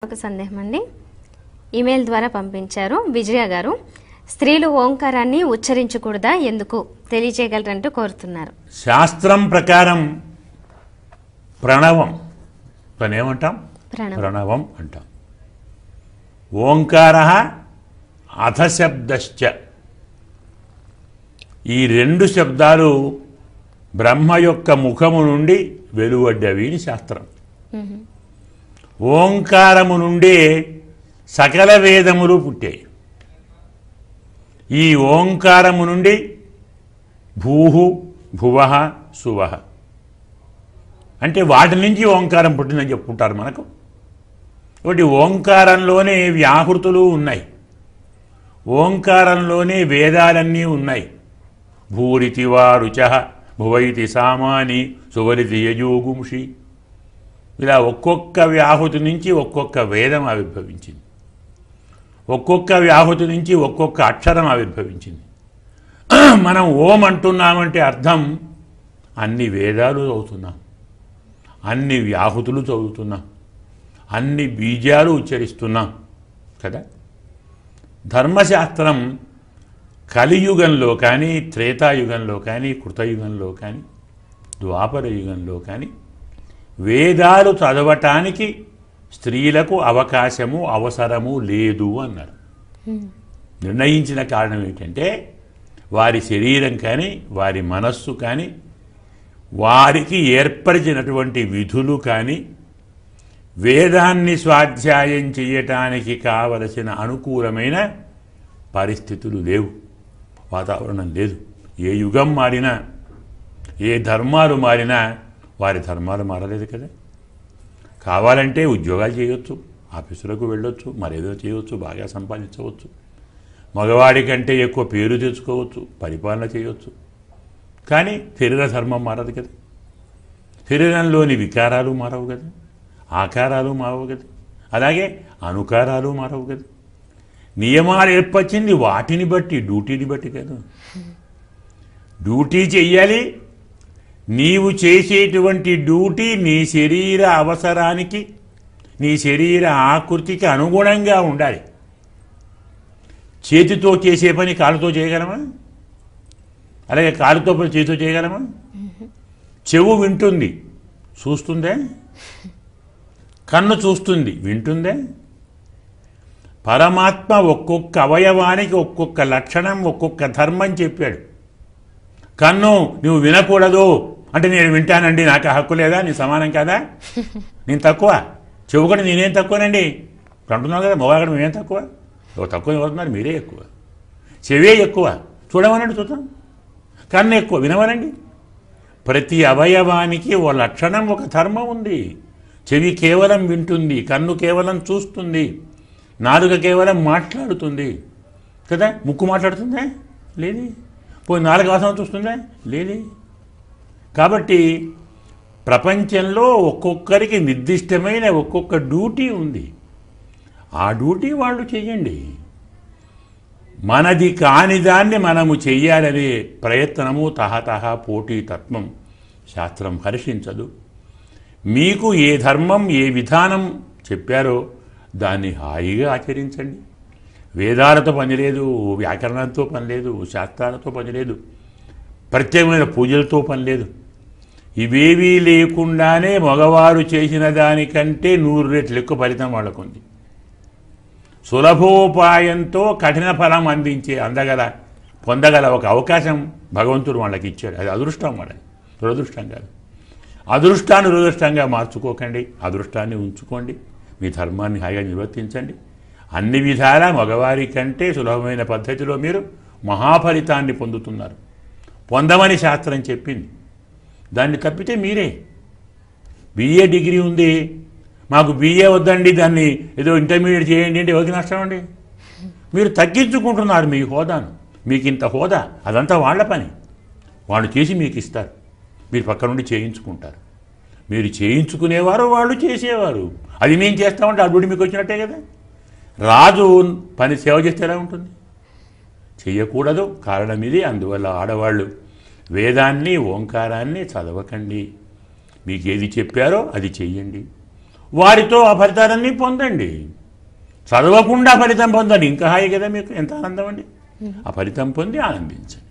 ఒక సందేహం అండి, ఈమెయిల్ ద్వారా పంపించారు విజయ గారు. స్త్రీలు ఓంకారాన్ని ఉచ్చరించకూడదా, ఎందుకు తెలియజేయగలరంటూ కోరుతున్నారు. శాస్త్రం ప్రకారం ప్రణవం, ఏమంటాం, ప్రణవం అంటాం. ఓంకార అథశబ్దశ్చ, ఈ రెండు శబ్దాలు బ్రహ్మ యొక్క ముఖము నుండి వెలువడ్డవి అని శాస్త్రం. ఓంకారము నుండే సకల వేదములు పుట్టాయి. ఈ ఓంకారము నుండి భూహు భువః సువః అంటే వాటి నుంచి ఓంకారం పుట్టిందని చెప్పుకుంటారు మనకు. ఒకటి ఓంకారంలోనే వ్యాహృతులు ఉన్నాయి, ఓంకారంలోనే వేదాలన్నీ ఉన్నాయి. భూరితి వా రుచః భువైతి సామాని సువరితి యజోగుంషి, ఇలా ఒక్కొక్క వ్యాహృతి నుంచి ఒక్కొక్క వేదం ఆవిర్భవించింది, ఒక్కొక్క వ్యాహృతి నుంచి ఒక్కొక్క అక్షరం ఆవిర్భవించింది. మనం ఓం అంటున్నామంటే అర్థం అన్ని వేదాలు చదువుతున్నాం, అన్ని వ్యాహృతులు చదువుతున్నాం, అన్ని బీజాలు ఉచ్చరిస్తున్నాం కదా. ధర్మశాస్త్రం కలియుగంలో కానీ, త్రేతాయుగంలో కానీ, కృతయుగంలో కానీ, ద్వాపర యుగంలో కానీ వేదాలు చదవటానికి స్త్రీలకు అవకాశము అవసరము లేదు అన్నారు. నిర్ణయించిన కారణం ఏంటంటే వారి శరీరం కానీ, వారి మనస్సు కానీ, వారికి ఏర్పరిచినటువంటి విధులు కానీ, వేదాన్ని స్వాధ్యాయం చేయటానికి కావలసిన అనుకూలమైన పరిస్థితులు లేవు, వాతావరణం లేదు. ఏ యుగం మారినా, ఏ ధర్మాలు మారినా వారి ధర్మాలు మారలేదు కదా. కావాలంటే ఉద్యోగాలు చేయొచ్చు, ఆఫీసులకు వెళ్ళొచ్చు, మరేదో చేయవచ్చు, బాగా సంపాదించవచ్చు, మగవాడి కంటే ఎక్కువ పేరు తెచ్చుకోవచ్చు, పరిపాలన చేయవచ్చు. కానీ శరీర ధర్మం మారదు కదా, శరీరంలోని వికారాలు మారవు కదా, ఆకారాలు మారవు కదా, అలాగే అనుకారాలు మారవు కదా. నియమాలు ఏర్పరిచింది వాటిని బట్టి, డ్యూటీని బట్టి కదా. డ్యూటీ చెయ్యాలి, నీవు చేసేటువంటి డ్యూటీ నీ శరీర అవసరానికి, నీ శరీర ఆకృతికి అనుగుణంగా ఉండాలి. చేతితో చేసే పని కాలుతో చేయగలమా? అలాగే కాలుతో పని చేతితో చేయగలమా? చెవు వింటుంది, చూస్తుందే? కన్ను చూస్తుంది, వింటుందే? పరమాత్మ ఒక్కొక్క అవయవానికి ఒక్కొక్క లక్షణం, ఒక్కొక్క ధర్మం చెప్పాడు. కన్ను నువ్వు వినకూడదు అంటే నేను వింటానండి, నాకు హక్కు లేదా? నీ సమానం కదా, నేను తక్కువ? చెవు కూడా నేనేం తక్కువనండి అంటున్నావు కదా, మొగాడు మేమేం తక్కువ? తక్కువ అవుతున్నారు, మీరే ఎక్కువ. చెవే ఎక్కువ, చూడమనండి చూద్దాం. కన్ను ఎక్కువ, వినవనండి. ప్రతి అవయవానికి ఓ లక్షణం, ఒక ధర్మం ఉంది. చెవి కేవలం వింటుంది, కన్ను కేవలం చూస్తుంది, నాలుక కేవలం మాట్లాడుతుంది కదా. ముక్కు మాట్లాడుతుందా? లేదే. పోయి నాలుగు వాసన చూస్తుందా? లేదే. కాబట్టి ప్రపంచంలో ఒక్కొక్కరికి నిర్దిష్టమైన ఒక్కొక్క డ్యూటీ ఉంది. ఆ డ్యూటీ వాళ్ళు చెయ్యండి. మనది కాని దాన్ని మనము చెయ్యాలనే ప్రయత్నము, తహతహ పోటీ తత్వం శాస్త్రం హర్షించదు. మీకు ఏ ధర్మం, ఏ విధానం చెప్పారో దాన్ని హాయిగా ఆచరించండి. వేదాలతో పని లేదు, వ్యాకరణంతో పని లేదు, శాస్త్రాలతో పని లేదు, ప్రత్యేకమైన పూజలతో పని లేదు. ఇవేవీ లేకుండానే మగవారు చేసిన దానికంటే 100 రెట్లు ఎక్కువ ఫలితం వాళ్ళకుంది. సులభోపాయంతో కఠిన ఫలం అందించే పొందగల ఒక అవకాశం భగవంతుడు వాళ్ళకి ఇచ్చాడు. అది అదృష్టం, వాళ్ళకి దురదృష్టం కాదు. అదృష్టాన్ని దురదృష్టంగా మార్చుకోకండి, అదృష్టాన్ని ఉంచుకోండి, మీ ధర్మాన్ని హాయిగా నిర్వర్తించండి. అన్ని విధాలా మగవారి కంటే సులభమైన పద్ధతిలో మీరు మహాఫలితాన్ని పొందుతున్నారు. పొందమని శాస్త్రం చెప్పింది. దాన్ని తప్పితే మీరే BA డిగ్రీ ఉంది, మాకు BA వద్దండి, దాన్ని ఏదో ఇంటర్మీడియట్ చేయండి అంటే ఎవరికి నష్టం అండి? మీరు తగ్గించుకుంటున్నారు మీ హోదాను. మీకు ఇంత హోదా, అదంతా వాళ్ళ పని, వాళ్ళు చేసి మీకు ఇస్తారు, మీరు పక్క నుండి చేయించుకుంటారు. మీరు చేయించుకునేవారు, వాళ్ళు చేసేవారు. అది మేము చేస్తామంటే అడ్డుడి మీకు వచ్చినట్టే కదా. రాజు పని సేవ చేస్తే ఎలా ఉంటుంది? చెయ్యకూడదు, కారణం ఇది. అందువల్ల ఆడవాళ్ళు వేదాన్ని, ఓంకారాన్ని చదవకండి. మీకు ఏది చెప్పారో అది చెయ్యండి. వారితో ఆ ఫలితాలన్నీ పొందండి. చదవకుండా ఫలితం పొందండి, ఇంకా హాయి కదా, మీకు ఎంత ఆనందం అండి. ఆ ఫలితం పొంది ఆనందించండి.